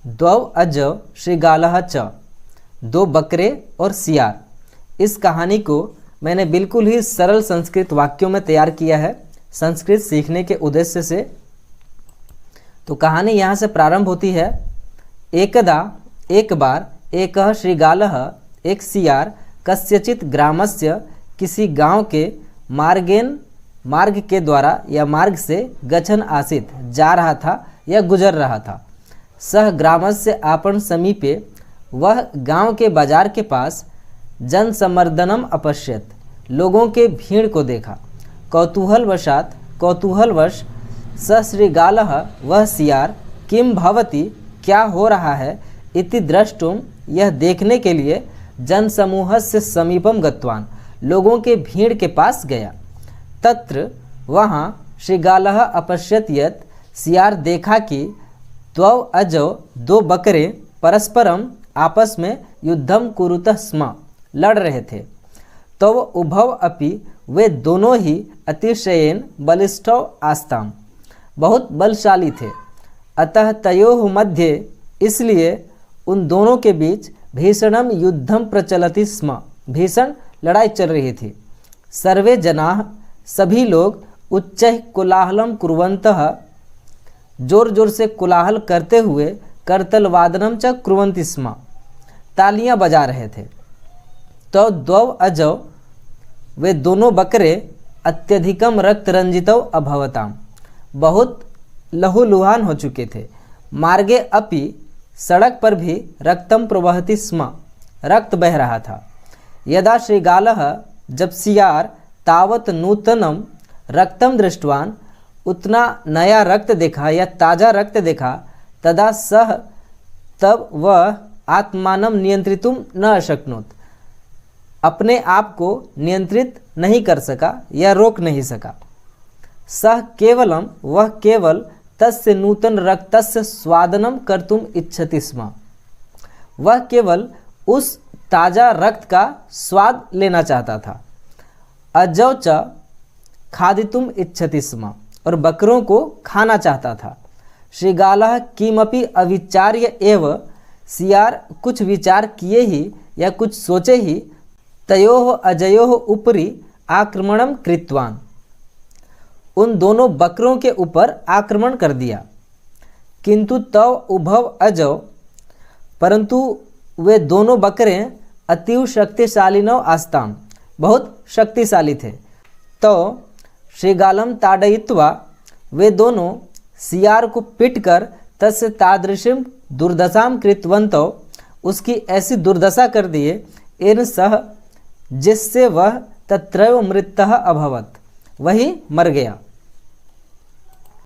द्वौ अजौ श्रीगालः च, दो बकरे और सियार। इस कहानी को मैंने बिल्कुल ही सरल संस्कृत वाक्यों में तैयार किया है संस्कृत सीखने के उद्देश्य से। तो कहानी यहाँ से प्रारंभ होती है। एकदा एक बार एकः श्रीगालः, एक सियार, कस्यचित् ग्रामस्य, किसी गांव के मार्ग के द्वारा या मार्ग से गच्छन् आसीत्, जा रहा था या गुजर रहा था। सह ग्रामस्य आपण समीपे, वह गांव के बाजार के पास जनसमर्दनम अपश्यत, लोगों के भीड़ को देखा। कौतूहलवश स श्रीगालः, वह सियार, किम भवति, क्या हो रहा है, इति द्रष्टुम, यह देखने के लिए, जनसमूहस्य समीपम गतवान, लोगों के भीड़ के पास गया। तत्र, वहाँ, श्रीगालः अपश्यत यत्, सियार देखा कि द्वौ अजौ, दो बकरे, परस्परम, आपस में, युद्धम कुरुतः स्म, लड़ रहे थे। तो उभौ अपि, वे दोनों ही, अतिशयेन बलिष्ठौ आस्ताम, बहुत बलशाली थे। अतः तयोः मध्ये, इसलिए उन दोनों के बीच, भीषणम युद्धम प्रचलति स्म, भीषण लड़ाई चल रही थी। सर्वे जनाः, सभी लोग, उच्चैः कोलाहलम कुर्वन्तः, जोर जोर से कोलाहल करते हुए, करतलवादनम च कुर्वन्ति स्म, तालियां बजा रहे थे। तो द्वौ अजौ, वे दोनों बकरे, अत्यधिकम रक्त रंजितौ अभवताम, बहुत लहूलुहान हो चुके थे। मार्गे अपि, सड़क पर भी, रक्तम प्रवहति स्म, रक्त बह रहा था। यदा श्रीगालः, जब सियार, तावत नूतनम रक्तम दृष्टवान, उतना नया रक्त देखा या ताज़ा रक्त देखा, तदा सह, तब वह, आत्मानं नियंत्रितुम न अशक्नोत, अपने आप को नियंत्रित नहीं कर सका या रोक नहीं सका। सह केवलम, वह केवल, तस्य नूतन रक्तस्य स्वादनम कर्तुम इच्छति स्म, वह केवल उस ताज़ा रक्त का स्वाद लेना चाहता था। अजौ च खादितुम इच्छति स्म, और बकरों को खाना चाहता था। श्रीगालः किमपि अविचार्य एव, सियार कुछ विचार किए ही या कुछ सोचे ही, तयोः अजयोः उपरि आक्रमणम कृतवान, उन दोनों बकरों के ऊपर आक्रमण कर दिया। किंतु तव उभव अजौ, परंतु वे दोनों बकरे अतीव शक्तिशालिनो आस्ताम, बहुत शक्तिशाली थे। तो श्रीगालम ताड़यित्वा, वे दोनों सियार को पीटकर, तस्य तादृशीं दुर्दशां कृतवन्तौ, उसकी ऐसी दुर्दशा कर दिए, येन सह, जिससे वह तत्रैव मृतः अभवत, वही मर गया।